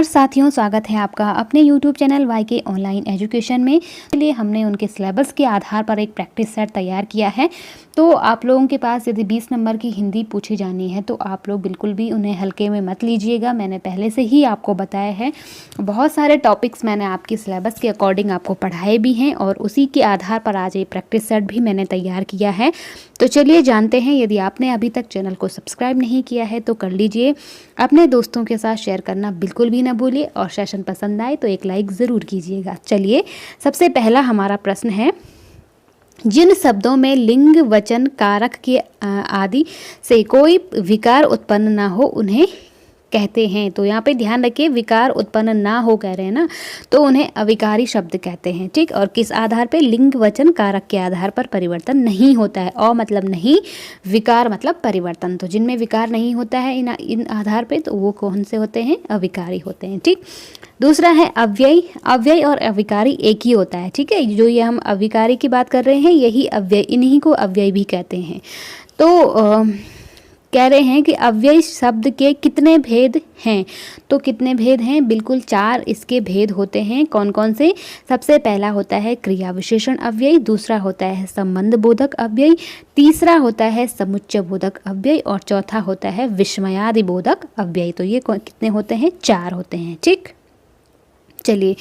नमस्कार साथियों, स्वागत है आपका अपने YouTube channel YK online education में। इसलिए हमने उनके सिलेबस के आधार पर एक प्रैक्टिस सेट तैयार किया है। तो आप लोगों के पास यदि 20 नंबर की हिंदी पूछी जानी है तो आप लोग बिल्कुल भी उन्हें हल्के में मत लीजिएगा। मैंने पहले से ही आपको बताया है, बहुत सारे टॉपिक्स मैंने आपकी सिलेबस के अकॉर्डिंग आपको पढ़ाए भी हैं और उसी के आधार पर आज ये प्रैक्टिस सेट भी मैंने तैयार किया है। तो चलिए जानते हैं। यदि आपने अभी तक चैनल को सब्सक्राइब नहीं किया है तो कर लीजिए, अपने दोस्तों के साथ शेयर करना बिल्कुल भी ना भूलिए और सेशन पसंद आए तो एक लाइक ज़रूर कीजिएगा। चलिए, सबसे पहला हमारा प्रश्न है, जिन शब्दों में लिंग वचन कारक के आदि से कोई विकार उत्पन्न ना हो उन्हें कहते हैं। तो यहाँ पे ध्यान रखिए, विकार उत्पन्न ना हो कह रहे हैं ना, तो उन्हें अविकारी शब्द कहते हैं। ठीक, और किस आधार पे? लिंग वचन कारक के आधार पर परिवर्तन नहीं होता है। और मतलब नहीं, विकार मतलब परिवर्तन। तो जिनमें विकार नहीं होता है इन आधार पे, तो वो कौन से होते हैं? अविकारी होते हैं। ठीक, दूसरा है अव्यय। अव्यय और अविकारी एक ही होता है। ठीक है, जो ये हम अविकारी की बात कर रहे हैं यही अव्यय, इन्हीं को अव्यय भी कहते हैं। तो कह रहे हैं कि अव्यय शब्द के कितने भेद हैं? तो कितने भेद हैं? बिल्कुल 4 इसके भेद होते हैं। कौन कौन से? सबसे पहला होता है क्रिया विशेषण अव्यय, दूसरा होता है संबंध बोधक अव्यय, तीसरा होता है समुच्चय बोधक अव्यय और चौथा होता है विस्मयादि बोधक अव्यय। तो ये कितने होते हैं? 4 होते हैं। ठीक, चलिए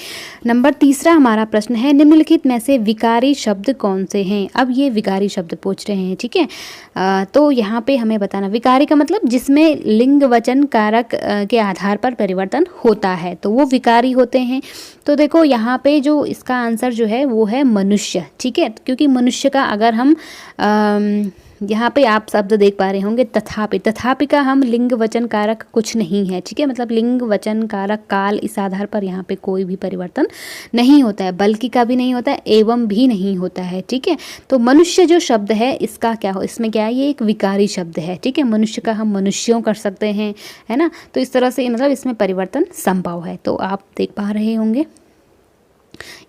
नंबर तीसरा हमारा प्रश्न है, निम्नलिखित में से विकारी शब्द कौन से हैं? अब ये विकारी शब्द पूछ रहे हैं। ठीक है, तो यहाँ पे हमें बताना, विकारी का मतलब जिसमें लिंग वचन कारक के आधार पर परिवर्तन होता है तो वो विकारी होते हैं। तो देखो यहाँ पे जो इसका आंसर जो है वो है मनुष्य। ठीक है, क्योंकि मनुष्य का अगर हम यहाँ पे आप शब्द देख पा रहे होंगे तथापि, तथापि का हम लिंग वचन कारक कुछ नहीं है। ठीक है, मतलब लिंग वचन कारक काल इस आधार पर यहाँ पे कोई भी परिवर्तन नहीं होता है, बल्कि का भी नहीं होता है, एवं भी नहीं होता है। ठीक है, तो मनुष्य जो शब्द है इसका क्या हो, इसमें क्या है? ये एक विकारी शब्द है। ठीक है, मनुष्य का हम मनुष्यों कर सकते हैं, है ना। तो इस तरह से मतलब इसमें परिवर्तन संभव है। तो आप देख पा रहे होंगे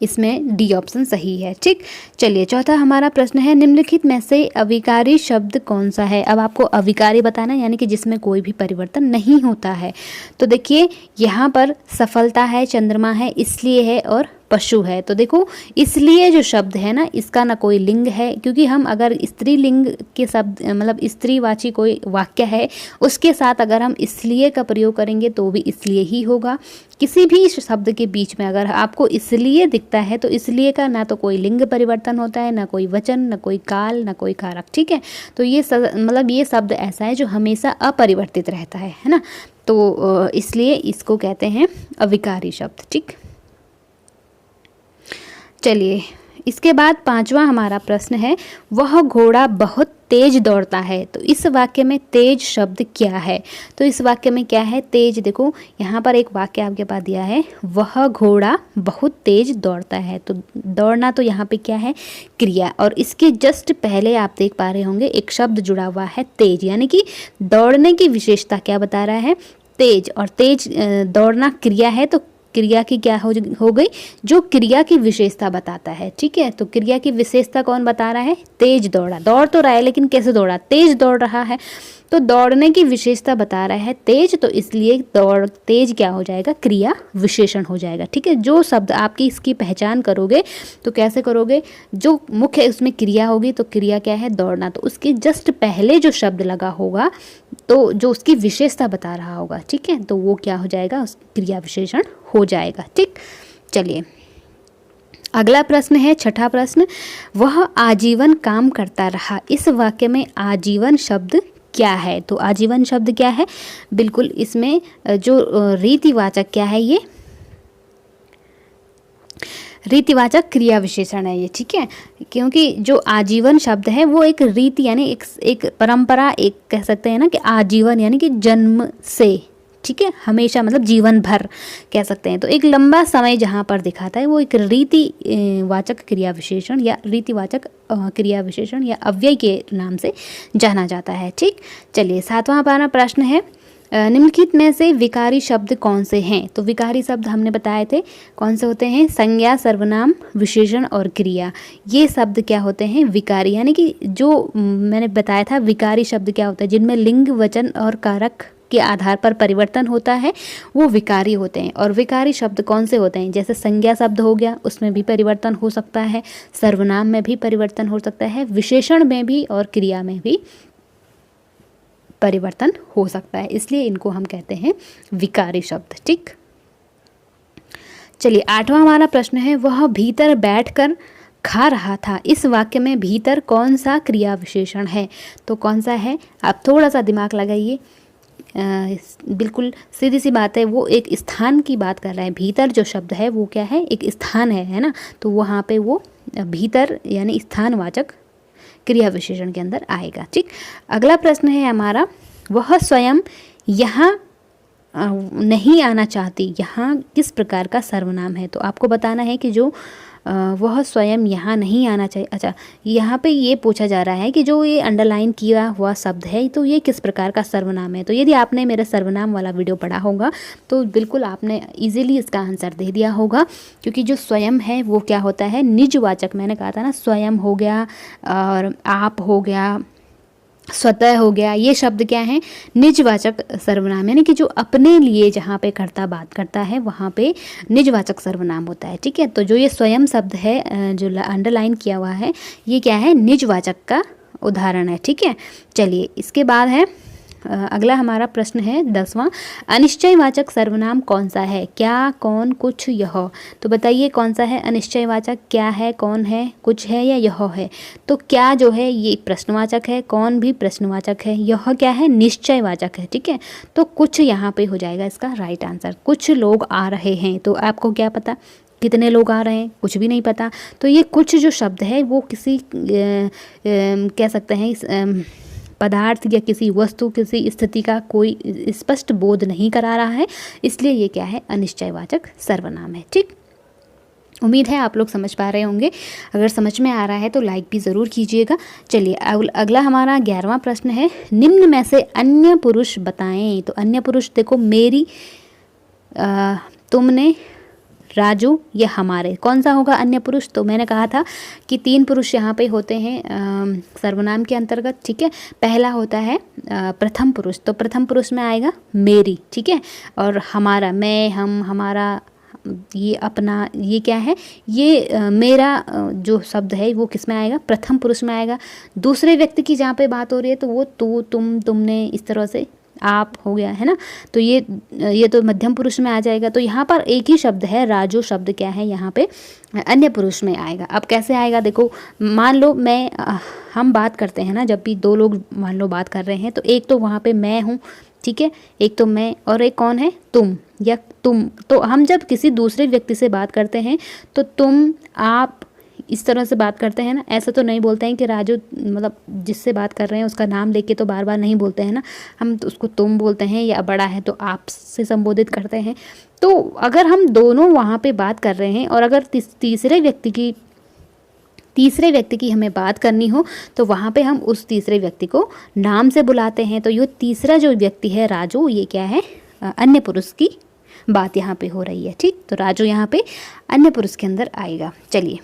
इसमें डी ऑप्शन सही है। ठीक, चलिए चौथा हमारा प्रश्न है, निम्नलिखित में से अविकारी शब्द कौन सा है? अब आपको अविकारी बताना है, यानी कि जिसमें कोई भी परिवर्तन नहीं होता है। तो देखिए यहाँ पर सफलता है, चंद्रमा है, इसलिए है और पशु है। तो देखो इसलिए जो शब्द है ना, इसका ना कोई लिंग है, क्योंकि हम अगर स्त्रीलिंग के शब्द मतलब स्त्रीवाची कोई वाक्य है उसके साथ अगर हम इसलिए का प्रयोग करेंगे तो भी इसलिए ही होगा। किसी भी शब्द के बीच में अगर आपको इसलिए दिखता है तो इसलिए का ना तो कोई लिंग परिवर्तन होता है, ना कोई वचन, ना कोई काल, ना कोई कारक। ठीक है, तो ये मतलब ये शब्द ऐसा है जो हमेशा अपरिवर्तित रहता है ना। तो इसलिए इसको कहते हैं अविकारी शब्द। ठीक, चलिए इसके बाद पांचवा हमारा प्रश्न है, वह घोड़ा बहुत तेज दौड़ता है। तो इस वाक्य में तेज शब्द क्या है? तो इस वाक्य में क्या है? तेज। देखो यहाँ पर एक वाक्य आपके पास दिया है, वह घोड़ा बहुत तेज दौड़ता है। तो दौड़ना तो यहाँ पे क्या है? क्रिया। और इसके जस्ट पहले आप देख पा रहे होंगे एक शब्द जुड़ा हुआ है तेज, यानी कि दौड़ने की विशेषता क्या बता रहा है? तेज। और तेज दौड़ना क्रिया है, तो क्रिया की क्या हो गई? जो क्रिया की विशेषता बताता है। ठीक है, तो क्रिया की विशेषता कौन बता रहा है? तेज दौड़ा। दौड़ तो रहा है लेकिन कैसे दौड़ा? तेज दौड़ रहा है। तो दौड़ने की विशेषता बता रहा है तेज, तो इसलिए दौड़ तेज क्या हो जाएगा? क्रिया विशेषण हो जाएगा। ठीक है, जो शब्द आपकी इसकी पहचान करोगे तो कैसे करोगे? जो मुख्य उसमें क्रिया होगी, तो क्रिया क्या है? दौड़ना, तो उसके जस्ट पहले जो शब्द लगा होगा तो जो उसकी विशेषता बता रहा होगा, ठीक है, तो वो क्या हो जाएगा? उस क्रिया विशेषण हो जाएगा। ठीक, चलिए अगला प्रश्न है, छठा प्रश्न, वह आजीवन काम करता रहा। इस वाक्य में आजीवन शब्द क्या है? तो आजीवन शब्द क्या है? बिल्कुल इसमें जो रीतिवाचक क्या है? ये रीतिवाचक क्रिया विशेषण है ये। ठीक है, क्योंकि जो आजीवन शब्द है वो एक रीति यानी एक परंपरा, एक कह सकते हैं ना कि आजीवन यानी कि जन्म से, ठीक है, हमेशा मतलब जीवन भर कह सकते हैं। तो एक लंबा समय जहाँ पर दिखाता है वो एक रीतिवाचक क्रिया विशेषण या रीतिवाचक क्रिया विशेषण या अव्यय के नाम से जाना जाता है। ठीक, चलिए सातवां हमारा प्रश्न है, निम्नलिखित में से विकारी शब्द कौन से हैं? तो विकारी शब्द हमने बताए थे कौन से होते हैं? संज्ञा, सर्वनाम, विशेषण और क्रिया। ये शब्द क्या होते हैं? विकारी। यानी कि जो मैंने बताया था विकारी शब्द क्या होता है? जिनमें लिंग, वचन और कारक के आधार पर परिवर्तन होता है वो विकारी होते हैं। और विकारी शब्द कौन से होते हैं? जैसे संज्ञा शब्द हो गया, उसमें भी परिवर्तन हो सकता है, सर्वनाम में भी परिवर्तन हो सकता है, विशेषण में भी और क्रिया में भी परिवर्तन हो सकता है, इसलिए इनको हम कहते हैं विकारी शब्द। ठीक, चलिए 8वां हमारा प्रश्न है, वह भीतर बैठकर खा रहा था। इस वाक्य में भीतर कौन सा क्रिया विशेषण है? तो कौन सा है? आप थोड़ा सा दिमाग लगाइए। बिल्कुल सीधी सी बात है, वो एक स्थान की बात कर रहा है। भीतर जो शब्द है वो क्या है? एक स्थान है ना। तो वहाँ पे वो भीतर यानी स्थानवाचक क्रिया विशेषण के अंदर आएगा। ठीक, अगला प्रश्न है हमारा, वह स्वयं यहाँ नहीं आना चाहती, यहाँ किस प्रकार का सर्वनाम है? तो आपको बताना है कि जो वह स्वयं यहाँ नहीं आना चाहिए। अच्छा, यहाँ पे ये पूछा जा रहा है कि जो ये अंडरलाइन किया हुआ शब्द है तो ये किस प्रकार का सर्वनाम है? तो यदि आपने मेरा सर्वनाम वाला वीडियो पढ़ा होगा तो बिल्कुल आपने इजीली इसका आंसर दे दिया होगा, क्योंकि जो स्वयं है वो क्या होता है? निजवाचक। मैंने कहा था ना, स्वयं हो गया और आप हो गया, स्वतः हो गया, ये शब्द क्या है? निजवाचक सर्वनाम, यानी कि जो अपने लिए जहाँ पे कर्ता बात करता है वहाँ पे निजवाचक सर्वनाम होता है। ठीक है, तो जो ये स्वयं शब्द है जो अंडरलाइन किया हुआ है ये क्या है? निजवाचक का उदाहरण है। ठीक है, चलिए इसके बाद है अगला हमारा प्रश्न है 10वां, अनिश्चयवाचक सर्वनाम कौन सा है? क्या, कौन, कुछ, यह। तो बताइए कौन सा है अनिश्चयवाचक? क्या है, कौन है, कुछ है या यह है? तो क्या जो है ये प्रश्नवाचक है, कौन भी प्रश्नवाचक है, यह क्या है? निश्चयवाचक है। ठीक है, तो कुछ यहाँ पे हो जाएगा इसका राइट आंसर। कुछ लोग आ रहे हैं, तो आपको क्या पता कितने लोग आ रहे हैं? कुछ भी नहीं पता। तो ये कुछ जो शब्द है वो किसी कह सकते हैं पदार्थ या किसी वस्तु, किसी स्थिति का कोई स्पष्ट बोध नहीं करा रहा है, इसलिए ये क्या है? अनिश्चयवाचक सर्वनाम है। ठीक, उम्मीद है आप लोग समझ पा रहे होंगे। अगर समझ में आ रहा है तो लाइक भी ज़रूर कीजिएगा। चलिए अगला हमारा 11वां प्रश्न है, निम्न में से अन्य पुरुष बताएं। तो अन्य पुरुष देखो, मेरी, तुमने, राजू या हमारे, कौन सा होगा अन्य पुरुष? तो मैंने कहा था कि 3 पुरुष यहाँ पे होते हैं सर्वनाम के अंतर्गत। ठीक है, पहला होता है प्रथम पुरुष, तो प्रथम पुरुष में आएगा मेरी। ठीक है, और हमारा, मैं, हम, हमारा, ये अपना, ये क्या है? ये मेरा जो शब्द है वो किस में आएगा? प्रथम पुरुष में आएगा। दूसरे व्यक्ति की जहाँ पे बात हो रही है तो वो तू, तुम, तुमने, इस तरह से आप हो गया है ना। तो ये तो मध्यम पुरुष में आ जाएगा। तो यहाँ पर एक ही शब्द है, राजू शब्द क्या है? यहाँ पे अन्य पुरुष में आएगा। अब कैसे आएगा? देखो, मान लो हम बात करते हैं ना, जब भी 2 लोग मान लो बात कर रहे हैं तो एक तो वहाँ पे मैं हूँ, ठीक है, एक तो मैं, और एक कौन है? तुम या तुम। तो हम जब किसी दूसरे व्यक्ति से बात करते हैं तो तुम, आप, इस तरह से बात करते हैं ना। ऐसा तो नहीं बोलते हैं कि राजू, मतलब जिससे बात कर रहे हैं उसका नाम लेके तो बार बार नहीं बोलते हैं ना, हम तो उसको तुम बोलते हैं, या बड़ा है तो आप से संबोधित करते हैं। तो अगर हम दोनों वहाँ पे बात कर रहे हैं और अगर तीसरे व्यक्ति की हमें बात करनी हो तो वहाँ पे हम उस तीसरे व्यक्ति को नाम से बुलाते हैं। तो ये तीसरा जो व्यक्ति है राजू, ये क्या है? अन्य पुरुष की बात यहाँ पे हो रही है। ठीक, तो राजू यहाँ पे अन्य पुरुष के अंदर आएगा। चलिए,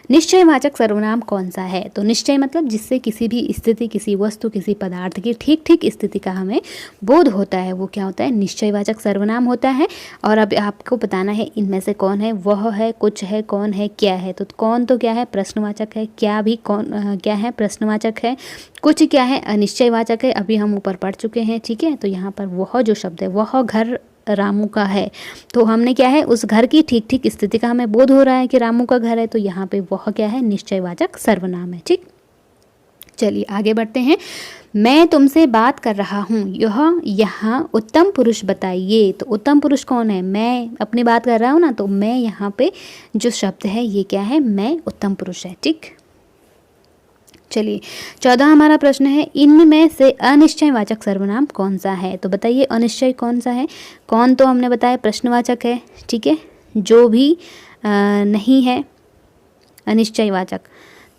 निश्चयवाचक सर्वनाम कौन सा है? तो निश्चय मतलब जिससे किसी भी स्थिति, किसी वस्तु, किसी पदार्थ की ठीक ठीक स्थिति का हमें बोध होता है, वो क्या होता है? निश्चयवाचक सर्वनाम होता है। और अब आपको बताना है इनमें से कौन है? वह है, कुछ है, कौन है, क्या है? तो कौन तो क्या है? प्रश्नवाचक है। क्या भी कौन क्या है? प्रश्नवाचक है। कुछ क्या है? अनिश्चयवाचक है, अभी हम ऊपर पढ़ चुके हैं। ठीक है, तो यहाँ पर वह जो शब्द है, वह घर रामू का है, तो हमने क्या है? उस घर की ठीक ठीक स्थिति का हमें बोध हो रहा है कि रामू का घर है, तो यहाँ पे वह क्या है? निश्चयवाचक सर्वनाम है। ठीक, चलिए आगे बढ़ते हैं। मैं तुमसे बात कर रहा हूँ, यह यहाँ उत्तम पुरुष बताइए। तो उत्तम पुरुष कौन है? मैं अपनी बात कर रहा हूँ ना, तो मैं यहाँ पे जो शब्द है ये क्या है? मैं उत्तम पुरुष है। ठीक, चलिए 14 हमारा प्रश्न है, इनमें से अनिश्चयवाचक सर्वनाम कौन सा है? तो बताइए अनिश्चय कौन सा है? कौन तो हमने बताया प्रश्नवाचक है। ठीक है, जो भी नहीं है अनिश्चयवाचक।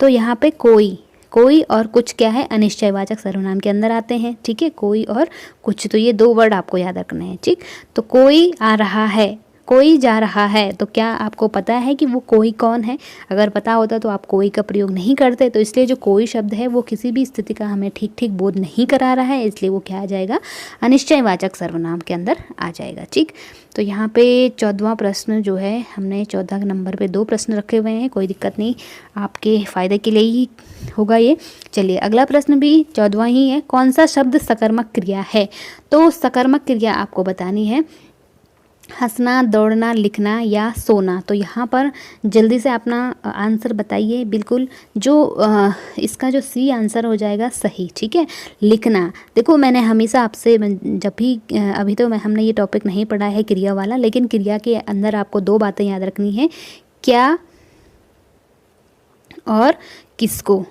तो यहाँ पे कोई और कुछ क्या है? अनिश्चयवाचक सर्वनाम के अंदर आते हैं। ठीक है, कोई और कुछ, तो ये 2 वर्ड आपको याद रखने हैं। ठीक, तो कोई आ रहा है, कोई जा रहा है, तो क्या आपको पता है कि वो कोई कौन है? अगर पता होता तो आप कोई का प्रयोग नहीं करते। तो इसलिए जो कोई शब्द है वो किसी भी स्थिति का हमें ठीक ठीक बोध नहीं करा रहा है, इसलिए वो क्या आ जाएगा, अनिश्चयवाचक सर्वनाम के अंदर आ जाएगा। ठीक, तो यहाँ पे 14वां प्रश्न जो है, हमने 14 नंबर पे 2 प्रश्न रखे हुए हैं, कोई दिक्कत नहीं, आपके फ़ायदे के लिए ही होगा ये। चलिए अगला प्रश्न भी 14वां ही है। कौन सा शब्द सकर्मक क्रिया है? तो सकर्मक क्रिया आपको बतानी है, हंसना, दौड़ना, लिखना या सोना। तो यहाँ पर जल्दी से अपना आंसर बताइए। बिल्कुल जो इसका जो सी आंसर हो जाएगा सही। ठीक है, लिखना। देखो मैंने हमेशा आपसे जब भी अभी तो हमने ये टॉपिक नहीं पढ़ा है क्रिया वाला, लेकिन क्रिया के अंदर आपको 2 बातें याद रखनी है, क्या और किसको।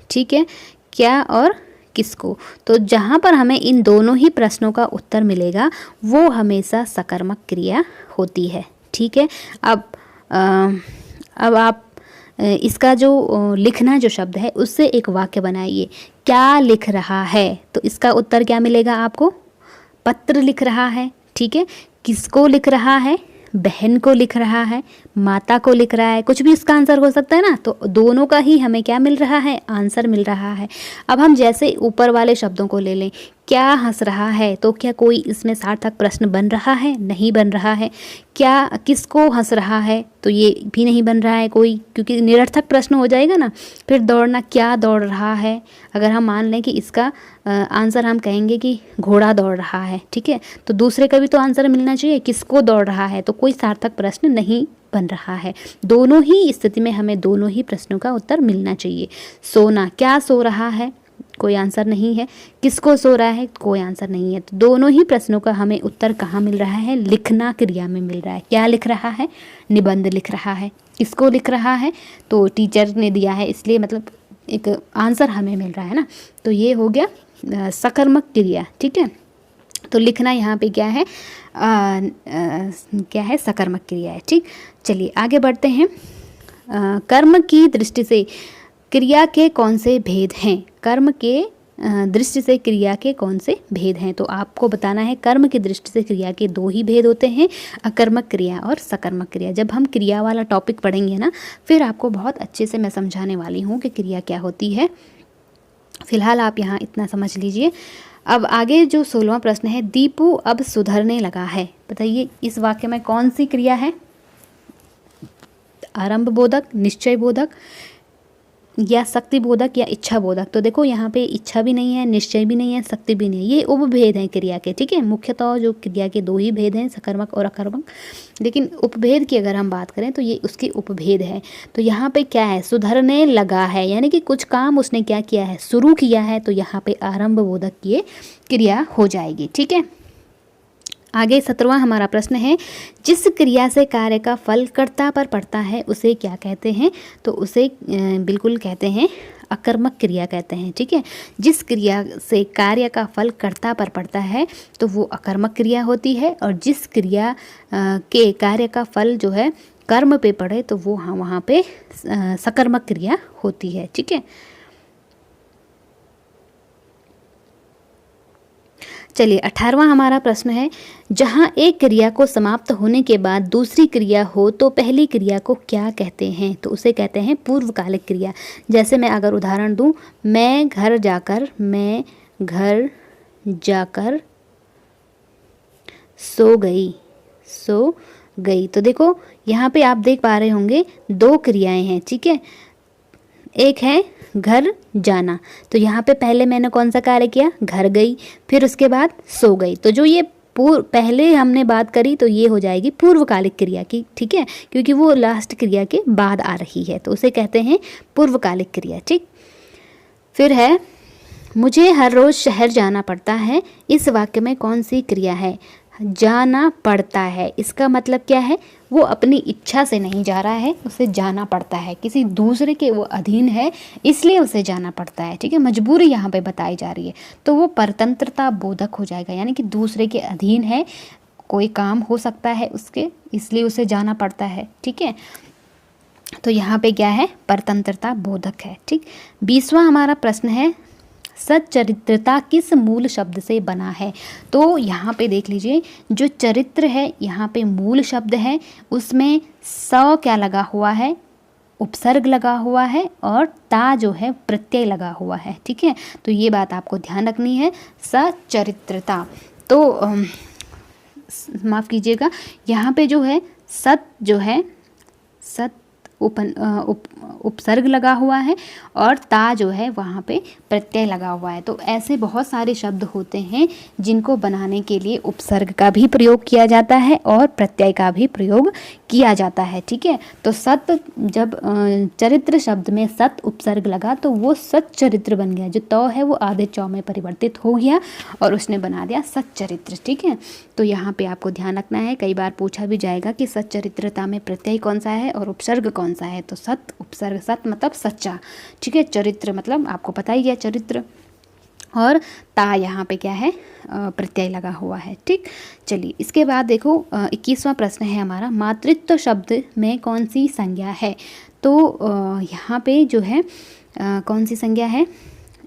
ठीक है, क्या और किसको। तो जहाँ पर हमें इन दोनों ही प्रश्नों का उत्तर मिलेगा वो हमेशा सकर्मक क्रिया होती है। ठीक है, अब आप इसका जो लिखना जो शब्द है उससे एक वाक्य बनाइए। क्या लिख रहा है? तो इसका उत्तर क्या मिलेगा आपको? पत्र लिख रहा है। ठीक है, किसको लिख रहा है? बहन को लिख रहा है, माता को लिख रहा है, कुछ भी इसका आंसर हो सकता है ना। तो दोनों का ही हमें क्या मिल रहा है? आंसर मिल रहा है। अब हम जैसे ऊपर वाले शब्दों को ले लें, क्या हंस रहा है, तो क्या कोई इसमें सार्थक प्रश्न बन रहा है? नहीं बन रहा है। क्या किसको हंस रहा है, तो ये भी नहीं बन रहा है कोई, क्योंकि निरर्थक प्रश्न हो जाएगा ना। फिर दौड़ना, क्या दौड़ रहा है, अगर हम मान लें कि इसका आंसर हम कहेंगे कि घोड़ा दौड़ रहा है। ठीक है, तो दूसरे का भी तो आंसर मिलना चाहिए, किसको दौड़ रहा है, तो कोई सार्थक प्रश्न नहीं बन रहा है। दोनों ही स्थिति में हमें दोनों ही प्रश्नों का उत्तर मिलना चाहिए। सोना, क्या सो रहा है, कोई आंसर नहीं है। किसको सो रहा है, कोई आंसर नहीं है। तो दोनों ही प्रश्नों का हमें उत्तर कहाँ मिल रहा है? लिखना क्रिया में मिल रहा है। क्या लिख रहा है? निबंध लिख रहा है। किसको लिख रहा है? तो टीचर ने दिया है, इसलिए मतलब एक आंसर हमें मिल रहा है ना। तो ये हो गया सकर्मक क्रिया। ठीक है, तो लिखना यहाँ पे क्या है? क्या है? सकर्मक क्रिया है। ठीक, चलिए आगे बढ़ते हैं। कर्म की दृष्टि से क्रिया के कौन से भेद हैं? कर्म के दृष्टि से क्रिया के कौन से भेद हैं? तो आपको बताना है, कर्म की दृष्टि से क्रिया के 2 ही भेद होते हैं, अकर्मक क्रिया और सकर्मक क्रिया। जब हम क्रिया वाला टॉपिक पढ़ेंगे ना, फिर आपको बहुत अच्छे से मैं समझाने वाली हूँ कि क्रिया क्या होती है। फिलहाल आप यहाँ इतना समझ लीजिए। अब आगे जो 16वां प्रश्न है, दीपू अब सुधरने लगा है। बताइए इस वाक्य में कौन सी क्रिया है? आरंभ बोधक, निश्चय बोधक या शक्ति बोधक या इच्छा बोधक। तो देखो यहाँ पे इच्छा भी नहीं है, निश्चय भी नहीं है, शक्ति भी नहीं है, ये उपभेद हैं क्रिया के। ठीक है, मुख्यतः जो क्रिया के 2 ही भेद हैं, सकर्मक और अकर्मक, लेकिन उपभेद की अगर हम बात करें तो ये उसके उपभेद है। तो यहाँ पे क्या है? सुधरने लगा है, यानी कि कुछ काम उसने क्या किया है? शुरू किया है। तो यहाँ पे आरंभ बोधक की क्रिया हो जाएगी। ठीक है, आगे 17वां हमारा प्रश्न है, जिस क्रिया से कार्य का फल कर्ता पर पड़ता है उसे क्या कहते हैं? तो उसे बिल्कुल कहते हैं अकर्मक क्रिया कहते हैं। ठीक है, जिस क्रिया से कार्य का फल कर्ता पर पड़ता है तो वो अकर्मक क्रिया होती है, और जिस क्रिया के कार्य का फल जो है कर्म पे पड़े तो वो वहाँ पे सकर्मक क्रिया होती है। ठीक है, चलिए 18वां हमारा प्रश्न है, जहाँ एक क्रिया को समाप्त होने के बाद दूसरी क्रिया हो तो पहली क्रिया को क्या कहते हैं? तो उसे कहते हैं पूर्वकालिक क्रिया। जैसे मैं अगर उदाहरण दूं, मैं घर जाकर सो गई। तो देखो यहाँ पे आप देख पा रहे होंगे 2 क्रियाएं हैं। ठीक है, एक है घर जाना, तो यहाँ पे पहले मैंने कौन सा कार्य किया? घर गई, फिर उसके बाद सो गई। तो जो ये पहले हमने बात करी तो ये हो जाएगी पूर्वकालिक क्रिया की। ठीक है, क्योंकि वो लास्ट क्रिया के बाद आ रही है, तो उसे कहते हैं पूर्वकालिक क्रिया। ठीक, फिर है, मुझे हर रोज़ शहर जाना पड़ता है। इस वाक्य में कौन सी क्रिया है? जाना पड़ता है, इसका मतलब क्या है? वो अपनी इच्छा से नहीं जा रहा है, उसे जाना पड़ता है, किसी दूसरे के वो अधीन है इसलिए उसे जाना पड़ता है। ठीक है, मजबूरी यहाँ पे बताई जा रही है, तो वो परतंत्रता बोधक हो जाएगा, यानी कि दूसरे के अधीन है, कोई काम हो सकता है उसके, इसलिए उसे जाना पड़ता है। ठीक है, तो यहाँ पे क्या है? परतंत्रता बोधक है। ठीक, 20वां हमारा प्रश्न है, सच्चरित्रता किस मूल शब्द से बना है? तो यहाँ पे देख लीजिए, जो चरित्र है यहाँ पे मूल शब्द है, उसमें स क्या लगा हुआ है, उपसर्ग लगा हुआ है, और ता जो है प्रत्यय लगा हुआ है। ठीक है, तो ये बात आपको ध्यान रखनी है, सच्चरित्रता। तो माफ़ कीजिएगा, यहाँ पे जो है सत जो है, सत उपसर्ग लगा हुआ है, और ता जो है वहाँ पे प्रत्यय लगा हुआ है। तो ऐसे बहुत सारे शब्द होते हैं जिनको बनाने के लिए उपसर्ग का भी प्रयोग किया जाता है और प्रत्यय का भी प्रयोग किया जाता है। ठीक है, तो सत, जब चरित्र शब्द में सत उपसर्ग लगा तो वो सच्चरित्र बन गया। जो त है वो आधे चौ में परिवर्तित हो गया और उसने बना दिया सच्चरित्र। ठीक है, तो यहाँ पे आपको ध्यान रखना है, कई बार पूछा भी जाएगा कि सच्चरित्रता में प्रत्यय कौन सा है और उपसर्ग कौन सा है। तो सत उपसर्ग, सत मतलब सच्चा, ठीक है, चरित्र मतलब आपको पता ही है चरित्र, और ता यहाँ पे क्या है, प्रत्यय लगा हुआ है। ठीक, चलिए इसके बाद देखो 21वां प्रश्न है हमारा, मातृत्व शब्द में कौन सी संज्ञा है? तो यहाँ पे जो है कौन सी संज्ञा है,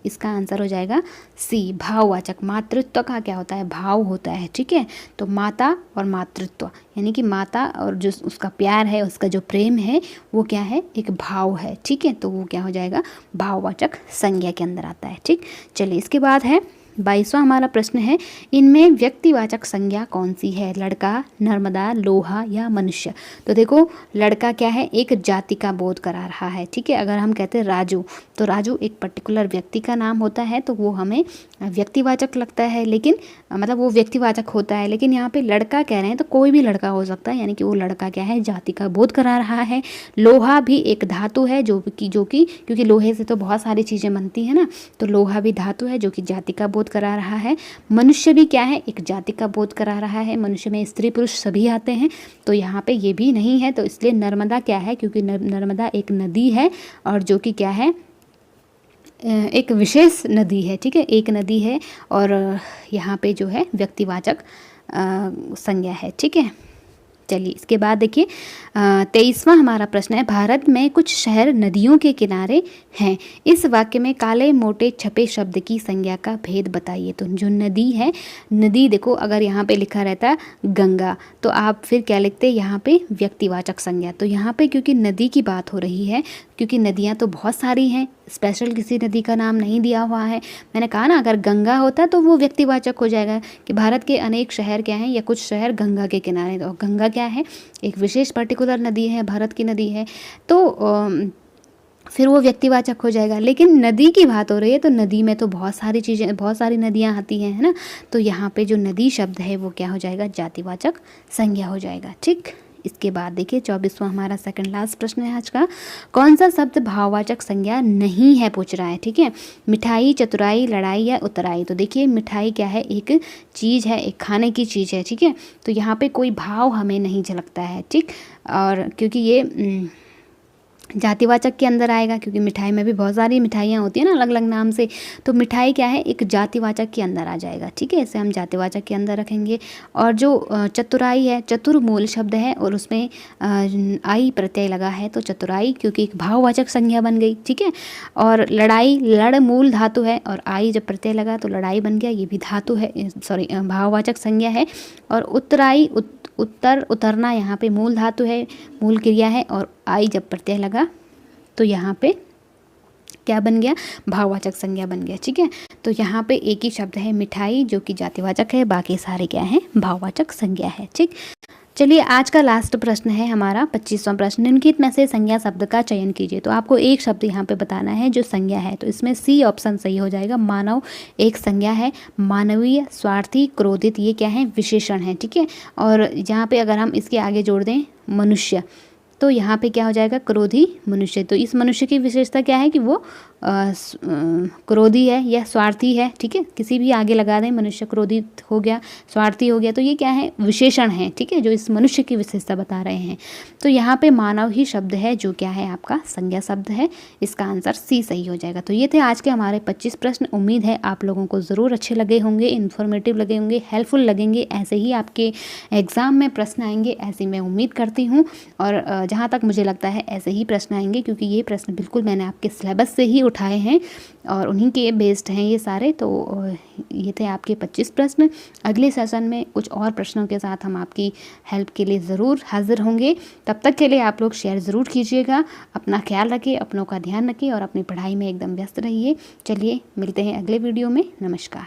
इसका आंसर हो जाएगा सी, भाववाचक। मातृत्व का क्या होता है, भाव होता है। ठीक है, तो माता और मातृत्व यानी कि माता और जो उसका प्यार है, उसका जो प्रेम है, वो क्या है, एक भाव है। ठीक है, तो वो क्या हो जाएगा, भाववाचक संज्ञा के अंदर आता है। ठीक, चलिए इसके बाद है 22वां हमारा प्रश्न है, इनमें व्यक्तिवाचक संज्ञा कौन सी है? लड़का, नर्मदा, लोहा या मनुष्य? तो देखो, लड़का क्या है, एक जाति का बोध करा रहा है। ठीक है, अगर हम कहते हैं राजू, तो राजू एक पर्टिकुलर व्यक्ति का नाम होता है, तो वो हमें व्यक्तिवाचक लगता है, लेकिन मतलब वो व्यक्तिवाचक होता है। लेकिन यहाँ पे लड़का कह रहे हैं तो कोई भी लड़का हो सकता है, यानी कि वो लड़का क्या है, जाति का बोध करा रहा है। लोहा भी एक धातु है जो कि क्योंकि लोहे से तो बहुत सारी चीज़ें बनती हैं ना, तो लोहा भी धातु है जो कि जाति का बोध करा रहा है। मनुष्य भी क्या है, एक जाति का बोध करा रहा है। मनुष्य में स्त्री पुरुष सभी आते हैं, तो यहाँ पे ये भी नहीं है। तो इसलिए नर्मदा क्या है, क्योंकि नर्मदा एक नदी है और जो कि क्या है, एक विशेष नदी है। ठीक है, एक नदी है और यहाँ पे जो है व्यक्तिवाचक संज्ञा है। ठीक है, चलिए इसके बाद देखिए 23वां हमारा प्रश्न है, भारत में कुछ शहर नदियों के किनारे हैं। इस वाक्य में काले मोटे छपे शब्द की संज्ञा का भेद बताइए। तो जो नदी है, नदी देखो, अगर यहाँ पे लिखा रहता है गंगा, तो आप फिर क्या लिखते हैं यहाँ पे, व्यक्तिवाचक संज्ञा। तो यहाँ पे क्योंकि नदी की बात हो रही है, क्योंकि नदियाँ तो बहुत सारी हैं, स्पेशल किसी नदी का नाम नहीं दिया हुआ है। मैंने कहा ना, अगर गंगा होता तो वो व्यक्तिवाचक हो जाएगा कि भारत के अनेक शहर क्या हैं, या कुछ शहर गंगा के किनारे। तो गंगा क्या है, एक विशेष पर्टिकुलर नदी है, भारत की नदी है, तो फिर वो व्यक्तिवाचक हो जाएगा। लेकिन नदी की बात हो रही है, तो नदी में तो बहुत सारी चीज़ें, बहुत सारी नदियाँ आती हैं, है ना। तो यहाँ पे जो नदी शब्द है वो क्या हो जाएगा, जातिवाचक संज्ञा हो जाएगा। ठीक, इसके बाद देखिए 24वां हमारा सेकंड लास्ट प्रश्न है आज का, कौन सा शब्द भाववाचक संज्ञा नहीं है, पूछ रहा है। ठीक है, मिठाई, चतुराई, लड़ाई या उतराई? तो देखिए, मिठाई क्या है, एक चीज़ है, एक खाने की चीज़ है। ठीक है, तो यहाँ पे कोई भाव हमें नहीं झलकता है। ठीक, और क्योंकि ये जातिवाचक के अंदर आएगा, क्योंकि मिठाई में भी बहुत सारी मिठाइयाँ होती हैं ना, अलग अलग नाम से, तो मिठाई क्या है, एक जातिवाचक के अंदर आ जाएगा। ठीक है, इसे हम जातिवाचक के अंदर रखेंगे। और जो चतुराई है, चतुर मूल शब्द है और उसमें आई प्रत्यय लगा है, तो चतुराई क्योंकि एक भाववाचक संज्ञा बन गई। ठीक है, और लड़ाई, लड़ मूल धातु है और आई जब प्रत्यय लगा तो लड़ाई बन गया, ये भी धातु है, सॉरी भाववाचक संज्ञा है। और उतराई, उत्तर, उतरना, यहाँ पे मूल धातु है, मूल क्रिया है, और आई जब प्रत्यय लगा तो यहाँ पे क्या बन गया, भाववाचक संज्ञा बन गया। ठीक है, तो यहाँ पे एक ही शब्द है मिठाई जो कि जातिवाचक है, बाकी सारे क्या हैं, भाववाचक संज्ञा है। ठीक, चलिए आज का लास्ट प्रश्न है हमारा 25वां प्रश्न, निम्नलिखित में से संज्ञा शब्द का चयन कीजिए। तो आपको एक शब्द यहाँ पे बताना है जो संज्ञा है, तो इसमें सी ऑप्शन सही हो जाएगा। मानव एक संज्ञा है, मानवीय, स्वार्थी, क्रोधित ये क्या है, विशेषण है। ठीक है, और यहाँ पे अगर हम इसके आगे जोड़ दें मनुष्य, तो यहाँ पे क्या हो जाएगा, क्रोधी मनुष्य। तो इस मनुष्य की विशेषता क्या है कि वो क्रोधी है या स्वार्थी है। ठीक है, किसी भी आगे लगा दें, मनुष्य क्रोधित हो गया, स्वार्थी हो गया, तो ये क्या है, विशेषण है। ठीक है, जो इस मनुष्य की विशेषता बता रहे हैं। तो यहाँ पे मानव ही शब्द है जो क्या है, आपका संज्ञा शब्द है। इसका आंसर सी सही हो जाएगा। तो ये थे आज के हमारे 25 प्रश्न। उम्मीद है आप लोगों को ज़रूर अच्छे लगे होंगे, इन्फॉर्मेटिव लगे होंगे, हेल्पफुल लगेंगे। ऐसे ही आपके एग्ज़ाम में प्रश्न आएंगे, ऐसी मैं उम्मीद करती हूँ। और जहाँ तक मुझे लगता है ऐसे ही प्रश्न आएंगे, क्योंकि ये प्रश्न बिल्कुल मैंने आपके सिलेबस से ही उठाए हैं और उन्हीं के बेस्ड हैं ये सारे। तो ये थे आपके 25 प्रश्न। अगले सेशन में कुछ और प्रश्नों के साथ हम आपकी हेल्प के लिए ज़रूर हाजिर होंगे। तब तक के लिए आप लोग शेयर ज़रूर कीजिएगा। अपना ख्याल रखिए, अपनों का ध्यान रखिए और अपनी पढ़ाई में एकदम व्यस्त रहिए। चलिए मिलते हैं अगले वीडियो में। नमस्कार।